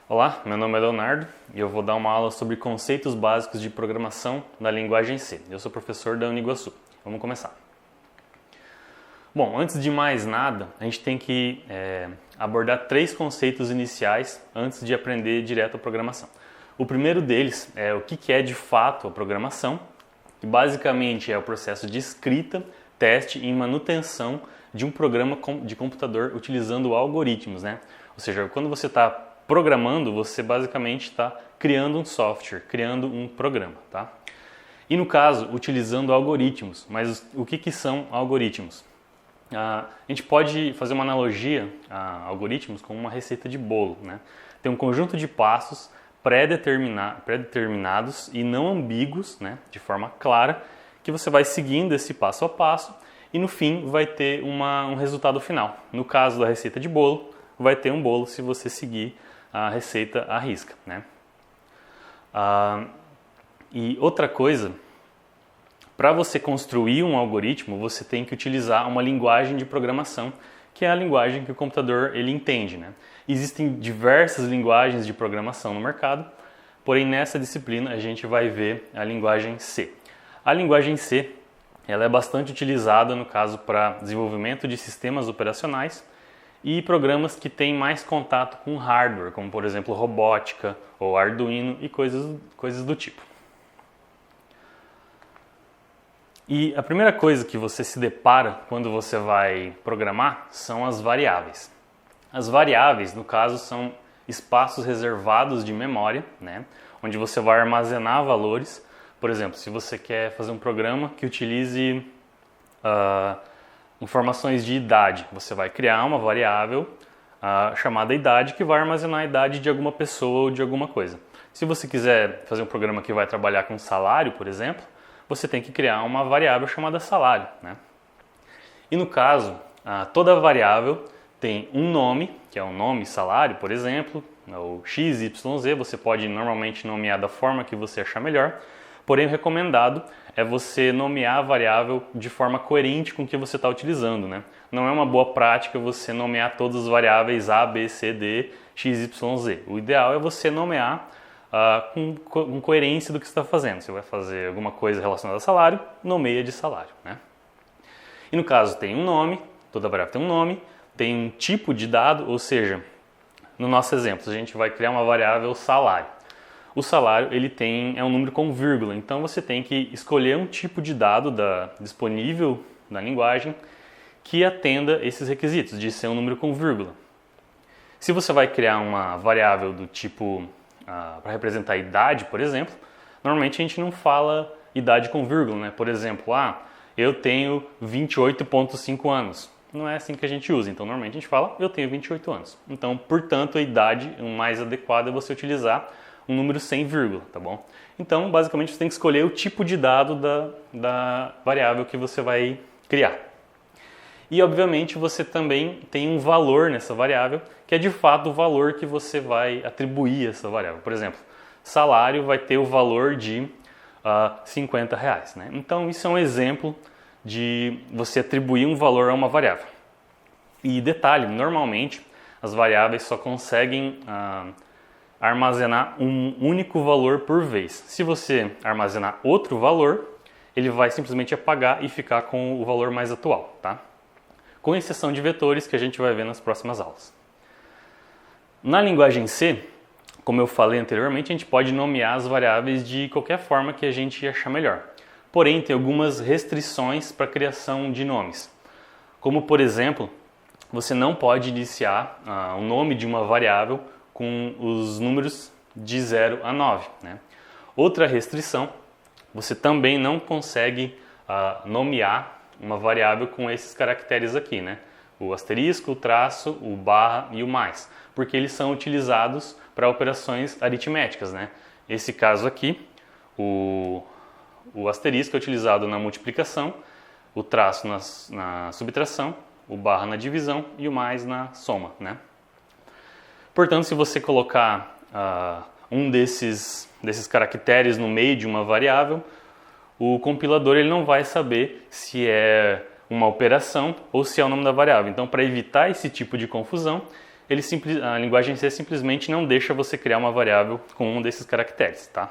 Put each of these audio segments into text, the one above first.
Olá, meu nome é Leonardo e eu vou dar uma aula sobre conceitos básicos de programação na linguagem C. Eu sou professor da Uniguaçu. Vamos começar. Bom, antes de mais nada, a gente tem que abordar 3 conceitos iniciais antes de aprender direto a programação. O primeiro deles é o que é de fato a programação, que basicamente é o processo de escrita, teste e manutenção de um programa de computador utilizando algoritmos, né? Ou seja, quando você está programando, você basicamente está criando um software, criando um programa, tá? E no caso, utilizando algoritmos. Mas o que são algoritmos? A gente pode fazer uma analogia a algoritmos com uma receita de bolo, né? Tem um conjunto de passos pré-determinados e não ambíguos, né? De forma clara, que você vai seguindo esse passo a passo e no fim vai ter um resultado final. No caso da receita de bolo, vai ter um bolo se você seguir a receita à risca, né? E outra coisa, para você construir um algoritmo, você tem que utilizar uma linguagem de programação, que é a linguagem que o computador ele entende, né? Existem diversas linguagens de programação no mercado, porém nessa disciplina a gente vai ver a linguagem C. A linguagem C ela é bastante utilizada no caso para desenvolvimento de sistemas operacionais e programas que têm mais contato com hardware, como por exemplo robótica ou Arduino e coisas do tipo. E a primeira coisa que você se depara quando você vai programar são as variáveis. As variáveis, no caso, são espaços reservados de memória, né, onde você vai armazenar valores. Por exemplo, se você quer fazer um programa que utilize informações de idade, você vai criar uma variável chamada idade que vai armazenar a idade de alguma pessoa ou de alguma coisa. Se você quiser fazer um programa que vai trabalhar com salário, por exemplo, você tem que criar uma variável chamada salário, né? E no caso, toda variável tem um nome, que é o nome salário, por exemplo, ou XYZ, você pode normalmente nomear da forma que você achar melhor, porém o recomendado é você nomear a variável de forma coerente com o que você está utilizando, né? Não é uma boa prática você nomear todas as variáveis A, B, C, D, X, Y, Z. O ideal é você nomear com coerência do que você está fazendo. Você vai fazer alguma coisa relacionada a salário, nomeia de salário, né? E no caso tem um nome, toda variável tem um nome, tem um tipo de dado, ou seja, no nosso exemplo, a gente vai criar uma variável salário. O salário ele é um número com vírgula, então você tem que escolher um tipo de dado disponível na linguagem que atenda esses requisitos de ser um número com vírgula. Se você vai criar uma variável do tipo para representar a idade, por exemplo, normalmente a gente não fala idade com vírgula, né? Por exemplo, eu tenho 28,5 anos. Não é assim que a gente usa, então normalmente a gente fala eu tenho 28 anos. Então, portanto, a idade mais adequada é você utilizar um número sem vírgula, tá bom? Então, basicamente, você tem que escolher o tipo de dado da variável que você vai criar. E, obviamente, você também tem um valor nessa variável, que é de fato o valor que você vai atribuir a essa variável. Por exemplo, salário vai ter o valor de R$50, né? Então, isso é um exemplo de você atribuir um valor a uma variável. E detalhe, normalmente, as variáveis só conseguem armazenar um único valor por vez. Se você armazenar outro valor, ele vai simplesmente apagar e ficar com o valor mais atual, tá? Com exceção de vetores que a gente vai ver nas próximas aulas. Na linguagem C, como eu falei anteriormente, a gente pode nomear as variáveis de qualquer forma que a gente achar melhor. Porém, tem algumas restrições para a criação de nomes. Como, por exemplo, você não pode iniciar o nome de uma variável com os números de 0 a 9. Né? Outra restrição, você também não consegue nomear uma variável com esses caracteres aqui, né? O asterisco, o traço, o barra e o mais, porque eles são utilizados para operações aritméticas, né? Esse caso aqui, o asterisco é utilizado na multiplicação, o traço na subtração, o barra na divisão e o mais na soma, né? Portanto, se você colocar um desses caracteres no meio de uma variável, o compilador ele não vai saber se é uma operação ou se é o nome da variável. Então, para evitar esse tipo de confusão, a linguagem C simplesmente não deixa você criar uma variável com um desses caracteres, tá?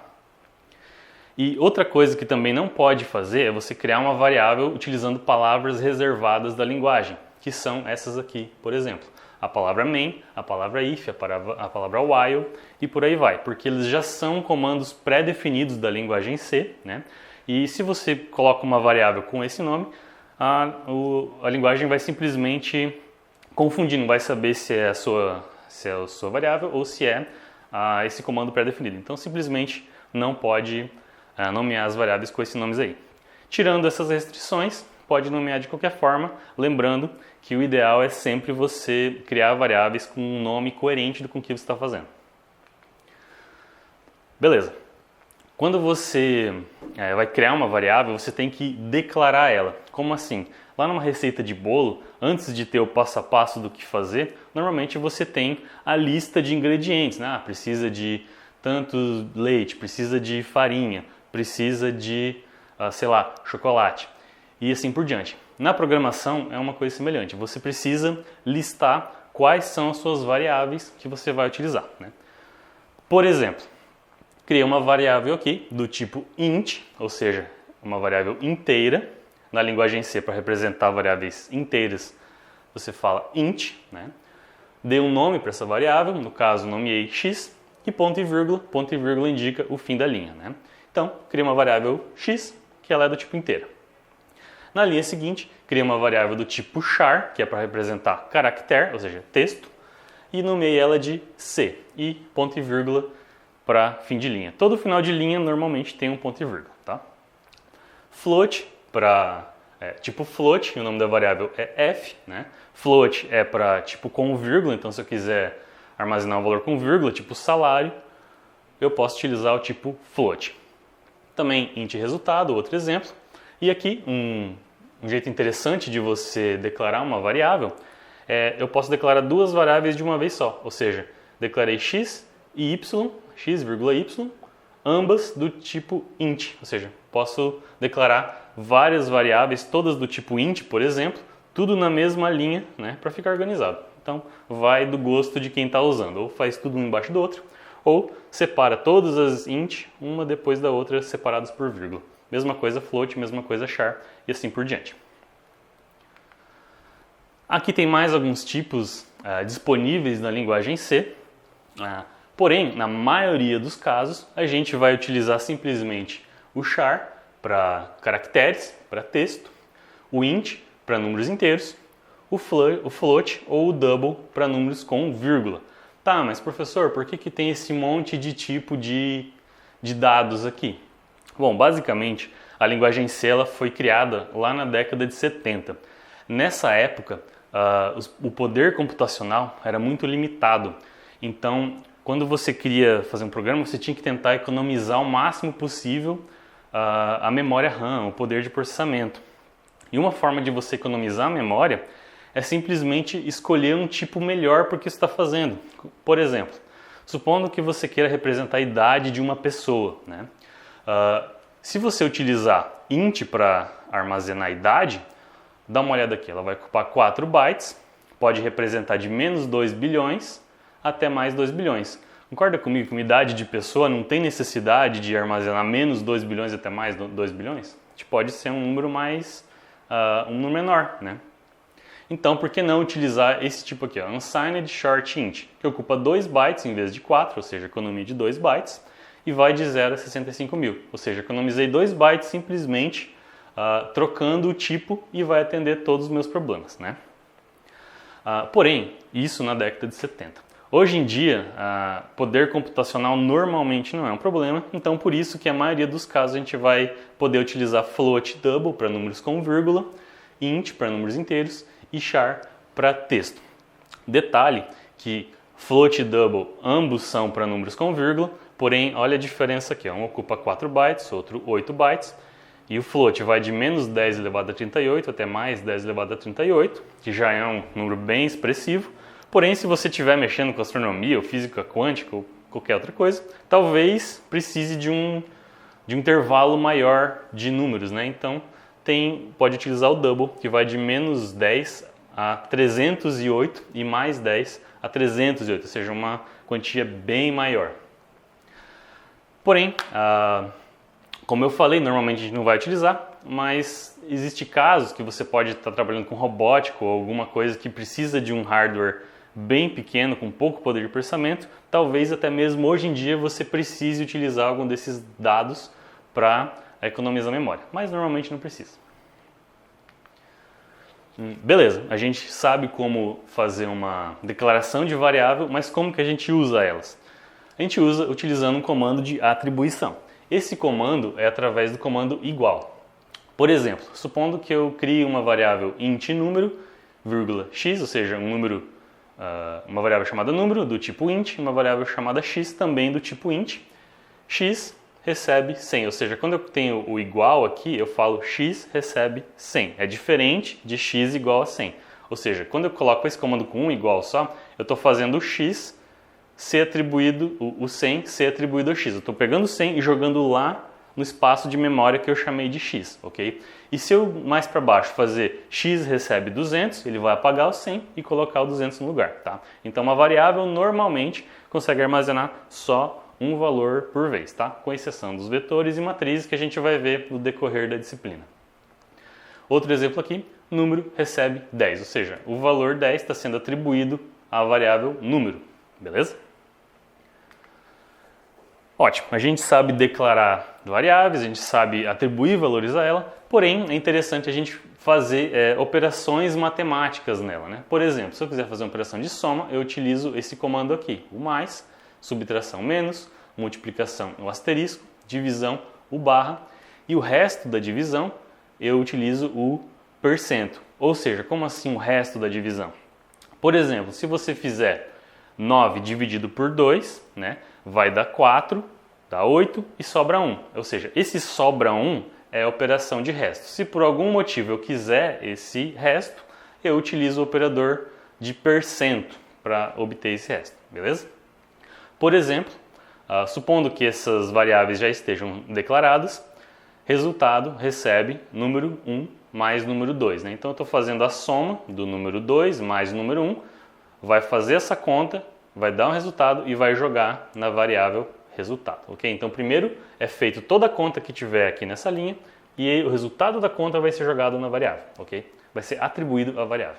E outra coisa que também não pode fazer é você criar uma variável utilizando palavras reservadas da linguagem, que são essas aqui, por exemplo. A palavra main, a palavra if, a palavra while e por aí vai, porque eles já são comandos pré-definidos da linguagem C, né? E se você coloca uma variável com esse nome, a linguagem vai simplesmente confundir, não vai saber se é a sua variável ou se é esse comando pré-definido. Então simplesmente não pode nomear as variáveis com esses nomes aí. Tirando essas restrições, pode nomear de qualquer forma, lembrando que o ideal é sempre você criar variáveis com um nome coerente com o que você está fazendo. Beleza. Quando você vai criar uma variável, você tem que declarar ela. Como assim? Lá numa receita de bolo, antes de ter o passo a passo do que fazer, normalmente você tem a lista de ingredientes, né? Precisa de tanto leite, precisa de farinha, precisa de, sei lá, chocolate e assim por diante. Na programação é uma coisa semelhante, você precisa listar quais são as suas variáveis que você vai utilizar, né? Por exemplo, criei uma variável aqui do tipo int, ou seja, uma variável inteira. Na linguagem C, para representar variáveis inteiras, você fala int, né? Dei um nome para essa variável, no caso nomeei x, e ponto e vírgula indica o fim da linha, né? Então, criei uma variável x, que ela é do tipo inteira. Na linha seguinte, criei uma variável do tipo char, que é para representar caractere, ou seja, texto, e nomeei ela de c, e ponto e vírgula para fim de linha. Todo final de linha normalmente tem um ponto e vírgula, tá? Float, para tipo float, o nome da variável é f, né? Float é para tipo com vírgula, então se eu quiser armazenar um valor com vírgula, tipo salário, eu posso utilizar o tipo float. Também int resultado, outro exemplo. E aqui um jeito interessante de você declarar uma variável eu posso declarar duas variáveis de uma vez só, ou seja, declarei x e y, x, y, ambas do tipo int, ou seja, posso declarar várias variáveis, todas do tipo int, por exemplo, tudo na mesma linha, né, para ficar organizado. Então, vai do gosto de quem está usando, ou faz tudo um embaixo do outro, ou separa todas as int, uma depois da outra, separadas por vírgula. Mesma coisa float, mesma coisa char, e assim por diante. Aqui tem mais alguns tipos disponíveis na linguagem C, porém, na maioria dos casos, a gente vai utilizar simplesmente o char para caracteres, para texto, o int para números inteiros, o float ou o double para números com vírgula. Tá, mas professor, por que tem esse monte de tipo de dados aqui? Bom, basicamente, a linguagem C ela foi criada lá na década de 70. Nessa época, o poder computacional era muito limitado. Então, quando você queria fazer um programa, você tinha que tentar economizar o máximo possível a memória RAM, o poder de processamento. E uma forma de você economizar a memória é simplesmente escolher um tipo melhor para o que você está fazendo. Por exemplo, supondo que você queira representar a idade de uma pessoa, né? Se você utilizar int para armazenar a idade, dá uma olhada aqui, ela vai ocupar 4 bytes, pode representar de menos 2 bilhões até mais 2 bilhões. Concorda comigo que uma idade de pessoa não tem necessidade de armazenar menos 2 bilhões até mais 2 bilhões? Pode ser um número um número menor, né? Então, por que não utilizar esse tipo aqui, unsigned short int, que ocupa 2 bytes em vez de 4, ou seja, economia de 2 bytes, e vai de 0 a 65 mil. Ou seja, economizei 2 bytes simplesmente trocando o tipo e vai atender todos os meus problemas, né? Porém, isso na década de 70. Hoje em dia, poder computacional normalmente não é um problema, então por isso que a maioria dos casos a gente vai poder utilizar float double para números com vírgula, int para números inteiros e char para texto. Detalhe que float e double ambos são para números com vírgula, porém olha a diferença aqui, um ocupa 4 bytes, outro 8 bytes, e o float vai de menos 10 elevado a 38 até mais 10 elevado a 38, que já é um número bem expressivo. Porém, se você estiver mexendo com astronomia ou física quântica ou qualquer outra coisa, talvez precise de um intervalo maior de números, né? Então, pode utilizar o double, que vai de menos 10 a 308 e mais 10 a 308, ou seja, uma quantia bem maior. Porém, como eu falei, normalmente a gente não vai utilizar, mas existe casos que você pode estar trabalhando com robótica ou alguma coisa que precisa de um hardware bem pequeno, com pouco poder de processamento. Talvez até mesmo hoje em dia você precise utilizar algum desses dados para economizar memória, mas normalmente não precisa. Beleza, a gente sabe como fazer uma declaração de variável, mas como que a gente usa elas? A gente usa utilizando um comando de atribuição. Esse comando é através do comando igual. Por exemplo, supondo que eu crie uma variável int número, vírgula x, ou seja, uma variável chamada número do tipo int, uma variável chamada x também do tipo int, x recebe 100, ou seja, quando eu tenho o igual aqui, eu falo x recebe 100. É diferente de x igual a 100. Ou seja, quando eu coloco esse comando com um igual só, eu estou fazendo o x ser atribuído, o 100 ser atribuído a x. Eu estou pegando o 100 e jogando lá no espaço de memória que eu chamei de x, ok? E se eu mais para baixo fazer x recebe 200, ele vai apagar o 100 e colocar o 200 no lugar, tá? Então uma variável normalmente consegue armazenar só um valor por vez, tá? Com exceção dos vetores e matrizes que a gente vai ver no decorrer da disciplina. Outro exemplo aqui, número recebe 10, ou seja, o valor 10 está sendo atribuído à variável número, beleza? Ótimo, a gente sabe declarar variáveis, a gente sabe atribuir valores a ela, porém é interessante a gente fazer operações matemáticas nela, né? Por exemplo, se eu quiser fazer uma operação de soma, eu utilizo esse comando aqui, o mais, subtração menos, multiplicação o asterisco, divisão o barra e o resto da divisão eu utilizo o percento. Ou seja, como assim o resto da divisão? Por exemplo, se você fizer 9 dividido por 2, né, vai dar 4, dá 8 e sobra 1. Ou seja, esse sobra 1 é a operação de resto. Se por algum motivo eu quiser esse resto, eu utilizo o operador de percento para obter esse resto, beleza? Por exemplo, supondo que essas variáveis já estejam declaradas, resultado recebe número 1 mais número 2. Né? Então eu estou fazendo a soma do número 2 mais o número 1, vai fazer essa conta, vai dar um resultado e vai jogar na variável resultado. Okay? Então primeiro é feito toda a conta que tiver aqui nessa linha e aí o resultado da conta vai ser jogado na variável. Okay? Vai ser atribuído à variável.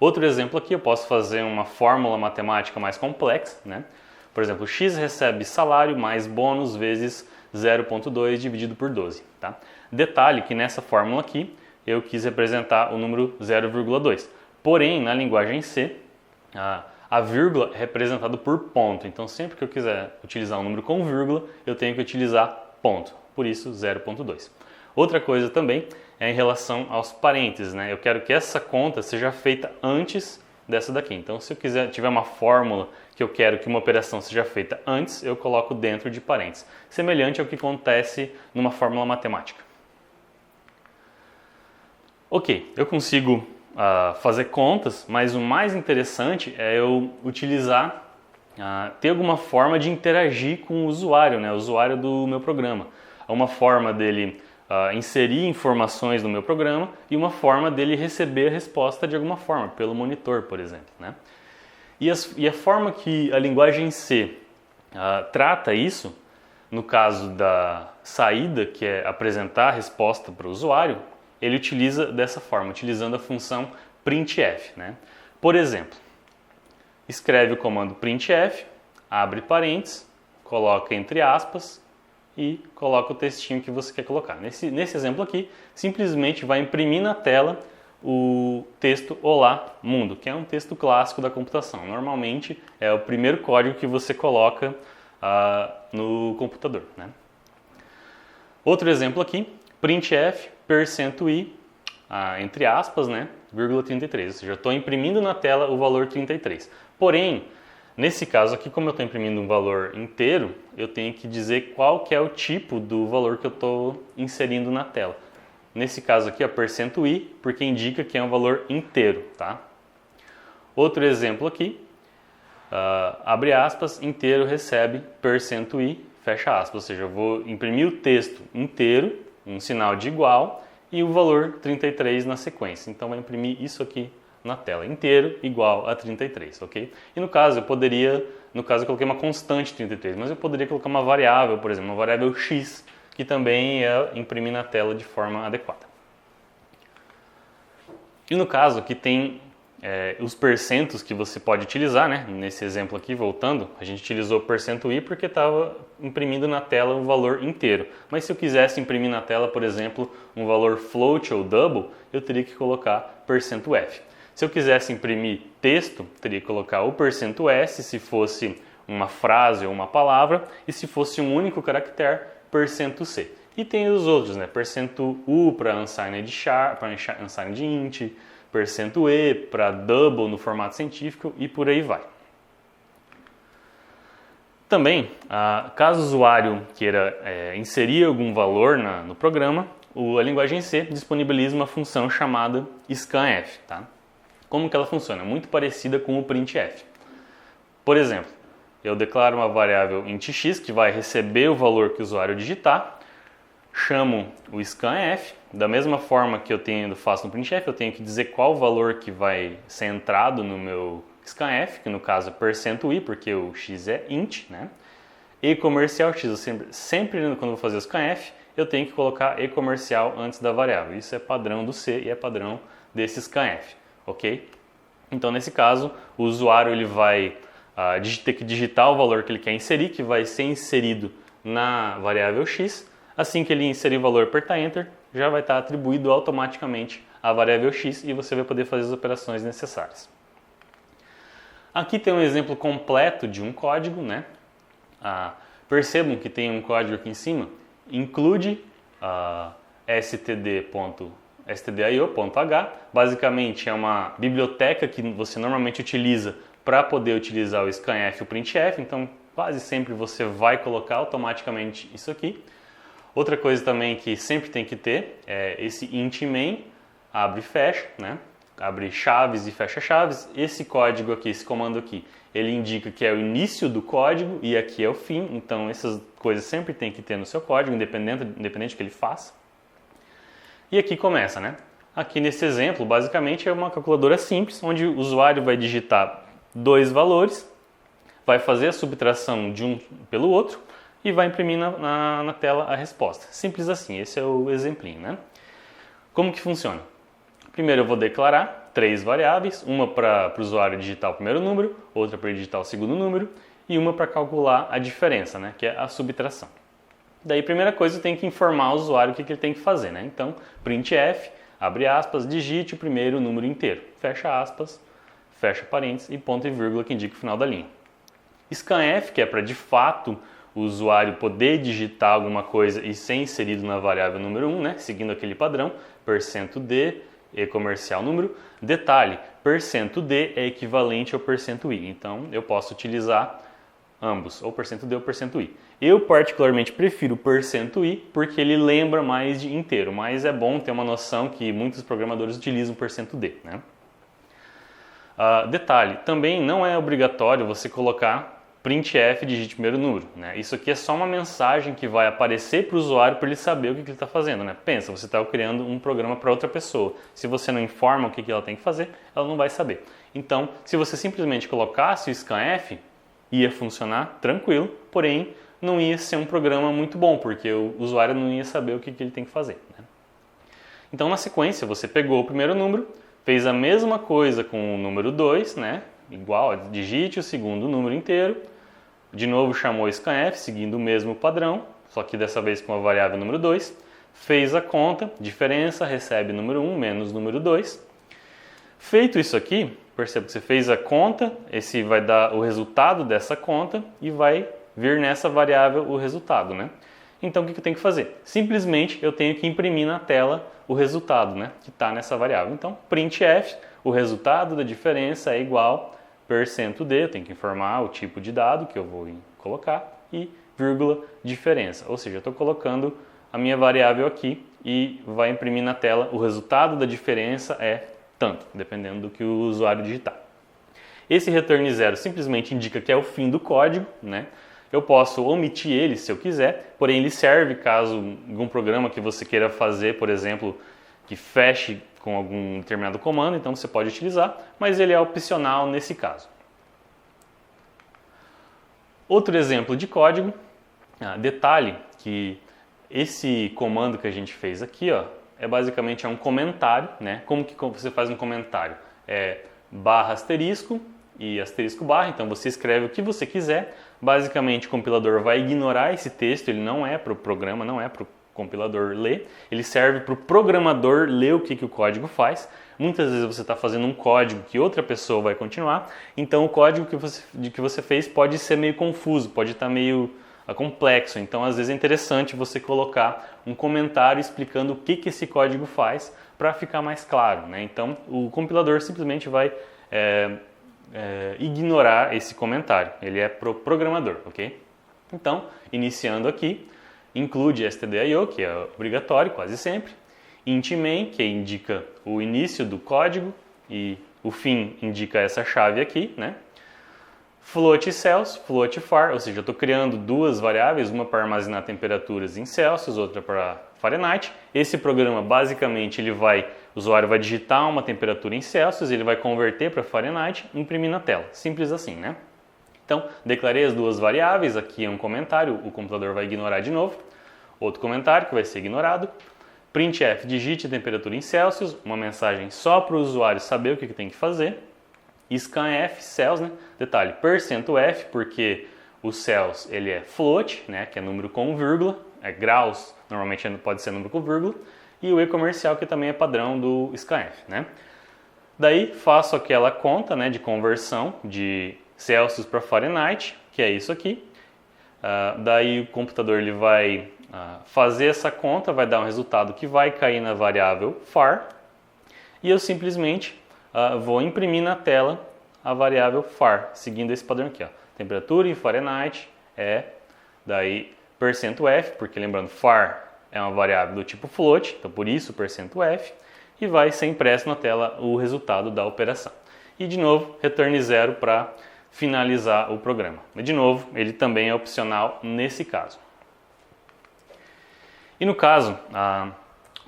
Outro exemplo aqui, eu posso fazer uma fórmula matemática mais complexa, né? Por exemplo, x recebe salário mais bônus vezes 0,2 dividido por 12. Tá? Detalhe que nessa fórmula aqui eu quis representar o número 0,2. Porém, na linguagem C, a vírgula é representada por ponto. Então, sempre que eu quiser utilizar um número com vírgula, eu tenho que utilizar ponto. Por isso, 0,2. Outra coisa também é em relação aos parênteses, né? Eu quero que essa conta seja feita antes dessa daqui. Então, se eu tiver uma fórmula que eu quero que uma operação seja feita antes, eu coloco dentro de parênteses. Semelhante ao que acontece numa fórmula matemática. Ok, eu consigo fazer contas, mas o mais interessante é eu utilizar, ter alguma forma de interagir com o usuário, né? O usuário do meu programa. Uma forma dele inserir informações no meu programa e uma forma dele receber a resposta de alguma forma, pelo monitor, por exemplo. Né? E a forma que a linguagem C trata isso, no caso da saída, que é apresentar a resposta para o usuário, ele utiliza dessa forma, utilizando a função printf. Né? Por exemplo, escreve o comando printf, abre parênteses, coloca entre aspas, e coloca o textinho que você quer colocar. Nesse exemplo aqui, simplesmente vai imprimir na tela o texto Olá Mundo, que é um texto clássico da computação. Normalmente é o primeiro código que você coloca no computador. Né? Outro exemplo aqui, printf %i, entre aspas, né, vírgula 33. Ou seja, eu estou imprimindo na tela o valor 33. Porém, nesse caso aqui, como eu estou imprimindo um valor inteiro, eu tenho que dizer qual que é o tipo do valor que eu estou inserindo na tela. Nesse caso aqui, %i, porque indica que é um valor inteiro. Tá? Outro exemplo aqui, abre aspas, inteiro recebe %i, fecha aspas. Ou seja, eu vou imprimir o texto inteiro, um sinal de igual, e o valor 33 na sequência. Então vai imprimir isso aqui na tela, inteiro igual a 33, ok? E no caso eu coloquei uma constante 33, mas eu poderia colocar uma variável, por exemplo, uma variável x, que também ia imprimir na tela de forma adequada. E no caso aqui tem os percentos que você pode utilizar, né? Nesse exemplo aqui, voltando, a gente utilizou %i porque estava imprimindo na tela o valor inteiro. Mas se eu quisesse imprimir na tela, por exemplo, um valor float ou double, eu teria que colocar %f. Se eu quisesse imprimir texto, teria que colocar o %s se fosse uma frase ou uma palavra, e se fosse um único caractere, %c. E tem os outros, né? %u para unsigned char, para unsigned int, %e para double no formato científico e por aí vai. Também, caso o usuário queira inserir algum valor no programa, a linguagem C disponibiliza uma função chamada scanf. Tá? Como que ela funciona? Muito parecida com o printf. Por exemplo, eu declaro uma variável int x que vai receber o valor que o usuário digitar, chamo o scanf, da mesma forma que faço no printf, eu tenho que dizer qual valor que vai ser entrado no meu scanf, que no caso é %i, porque o x é int, né? E comercial x, eu sempre quando eu vou fazer o scanf, eu tenho que colocar e comercial antes da variável. Isso é padrão do C e é padrão desse scanf, ok? Então nesse caso, o usuário ele vai ter que digitar o valor que ele quer inserir, que vai ser inserido na variável x. Assim que ele inserir o valor, apertar Enter, já vai estar atribuído automaticamente à variável x e você vai poder fazer as operações necessárias. Aqui tem um exemplo completo de um código, né? Percebam que tem um código aqui em cima, include stdio.h, basicamente é uma biblioteca que você normalmente utiliza para poder utilizar o scanf e o printf, então quase sempre você vai colocar automaticamente isso aqui. Outra coisa também que sempre tem que ter é esse int main, abre e fecha, né? Abre chaves e fecha chaves. Esse código aqui, esse comando aqui, ele indica que é o início do código e aqui é o fim, então essas coisas sempre tem que ter no seu código, independente do que ele faça. E aqui começa, né? Aqui nesse exemplo, basicamente é uma calculadora simples, onde o usuário vai digitar dois valores, vai fazer a subtração de um pelo outro, e vai imprimir na tela a resposta. Simples assim, esse é o exemplinho, né? Como que funciona? Primeiro eu vou declarar 3 variáveis, uma para o usuário digitar o primeiro número, outra para ele digitar o segundo número e uma para calcular a diferença, né? Que é a subtração. Daí, primeira coisa, eu tenho que informar o usuário o que ele tem que fazer, né? Então, printf, abre aspas, digite o primeiro número inteiro, fecha aspas, fecha parênteses e ponto e vírgula que indica o final da linha. Scanf, que é para de fato o usuário poder digitar alguma coisa e ser inserido na variável número 1, né? Seguindo aquele padrão, %d e comercial número. Detalhe, %d é equivalente ao %i, então eu posso utilizar ambos, ou %d ou %i. Eu particularmente prefiro %i porque ele lembra mais de inteiro, mas é bom ter uma noção que muitos programadores utilizam %d, né? Detalhe, também não é obrigatório você colocar printf digite primeiro número, né? Isso aqui é só uma mensagem que vai aparecer para o usuário para ele saber o que ele está fazendo, né? Pensa, você está criando um programa para outra pessoa. Se você não informa o que ela tem que fazer, ela não vai saber. Então, se você simplesmente colocasse o scanf, ia funcionar tranquilo, porém não ia ser um programa muito bom, porque o usuário não ia saber o que ele tem que fazer, né? Então, na sequência, você pegou o primeiro número, fez a mesma coisa com o número 2, né? Igual, digite o segundo número inteiro, de novo chamou o scanf, seguindo o mesmo padrão, só que dessa vez com a variável número 2, fez a conta, diferença, recebe número 1 menos número 2. Feito isso aqui, perceba que você fez a conta, esse vai dar o resultado dessa conta e vai vir nessa variável o resultado, né? Então o que eu tenho que fazer? Simplesmente eu tenho que imprimir na tela o resultado, né? Que está nessa variável. Então printf, o resultado da diferença é igual %d, eu tenho que informar o tipo de dado que eu vou colocar e vírgula diferença. Ou seja, eu estou colocando a minha variável aqui e vai imprimir na tela o resultado da diferença é tanto, dependendo do que o usuário digitar. Esse return 0 simplesmente indica que é o fim do código, né? Eu posso omitir ele se eu quiser, porém ele serve caso algum programa que você queira fazer, por exemplo, que feche com algum determinado comando, então você pode utilizar, mas ele é opcional nesse caso. Outro exemplo de código, detalhe que esse comando que a gente fez aqui, ó, é basicamente um comentário, né? Como que você faz um comentário? Barra asterisco e asterisco barra, então você escreve o que você quiser. Basicamente o compilador vai ignorar esse texto, ele não é para o programa, não é para o compilador ler, ele serve para o programador ler o que o código faz. Muitas vezes você está fazendo um código que outra pessoa vai continuar, então o código que você fez pode ser meio confuso, pode estar meio complexo, então às vezes é interessante você colocar um comentário explicando o que esse código faz para ficar mais claro, né? Então o compilador simplesmente vai ignorar esse comentário, ele é para o programador, ok? Então, iniciando aqui, include stdio, que é obrigatório quase sempre, int main, que indica o início do código e o fim indica essa chave aqui, né? Float cells, float var, ou seja, eu estou criando duas variáveis, uma para armazenar temperaturas em Celsius, outra para Fahrenheit. Esse programa basicamente o usuário vai digitar uma temperatura em Celsius, ele vai converter para Fahrenheit e imprimir na tela, simples assim, né? Então, declarei as duas variáveis, aqui é um comentário, o computador vai ignorar de novo. Outro comentário que vai ser ignorado. Printf, digite a temperatura em Celsius, uma mensagem só para o usuário saber o que tem que fazer. Scanf, cells, né? Detalhe, %f, porque o cells ele é float, né? Que é número com vírgula, graus, normalmente pode ser número com vírgula. E o e-comercial, que também é padrão do scanf, né? Daí faço aquela conta, né, de conversão de Celsius para Fahrenheit, que é isso aqui. Daí o computador ele vai fazer essa conta, vai dar um resultado que vai cair na variável var. E eu simplesmente vou imprimir na tela a variável var, seguindo esse padrão aqui. Ó. Temperatura em Fahrenheit daí %f, porque lembrando, var é uma variável do tipo float, então por isso %f, e vai ser impresso na tela o resultado da operação. E de novo, return 0 para finalizar o programa. E de novo, ele também é opcional nesse caso. E no caso,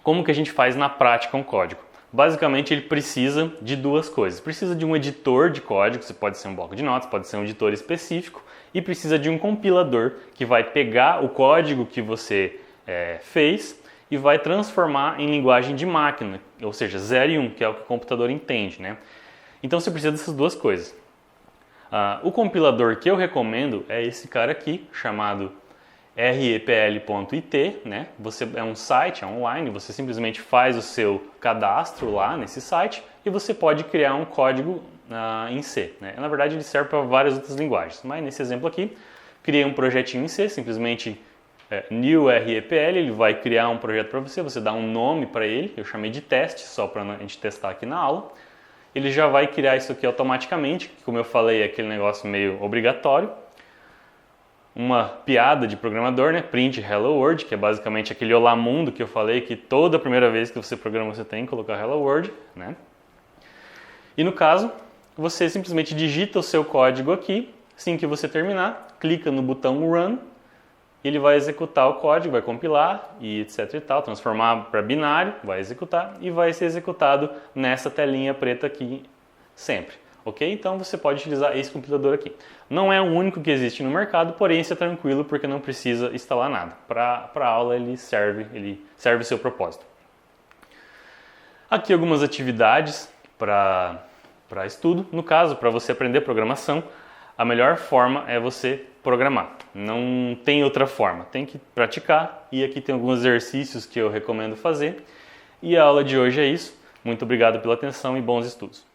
como que a gente faz na prática um código? Basicamente, ele precisa de duas coisas. Precisa de um editor de código, você pode ser um bloco de notas, pode ser um editor específico, e precisa de um compilador que vai pegar o código que você fez e vai transformar em linguagem de máquina, ou seja, 0 e 1, que é o que o computador entende, né? Então você precisa dessas duas coisas. O compilador que eu recomendo é esse cara aqui, chamado repl.it, né? É um site, é online, você simplesmente faz o seu cadastro lá nesse site e você pode criar um código em C, né? Na verdade ele serve para várias outras linguagens, mas nesse exemplo aqui, criei um projetinho em C, simplesmente new repl, ele vai criar um projeto para você, você dá um nome para ele, eu chamei de teste, só para a gente testar aqui na aula. Ele já vai criar isso aqui automaticamente, que como eu falei é aquele negócio meio obrigatório. Uma piada de programador, né? Print Hello World, que é basicamente aquele olá mundo que eu falei que toda primeira vez que você programa você tem que colocar Hello World, né? E no caso, você simplesmente digita o seu código aqui, assim que você terminar, clica no botão Run, ele vai executar o código, vai compilar e etc e tal, transformar para binário, vai executar e vai ser executado nessa telinha preta aqui sempre, ok? Então você pode utilizar esse compilador aqui. Não é o único que existe no mercado, porém esse é tranquilo porque não precisa instalar nada. Para a aula ele serve o seu propósito. Aqui algumas atividades para estudo. No caso, para você aprender programação, a melhor forma é você programar. Não tem outra forma, tem que praticar e aqui tem alguns exercícios que eu recomendo fazer. E a aula de hoje é isso. Muito obrigado pela atenção e bons estudos.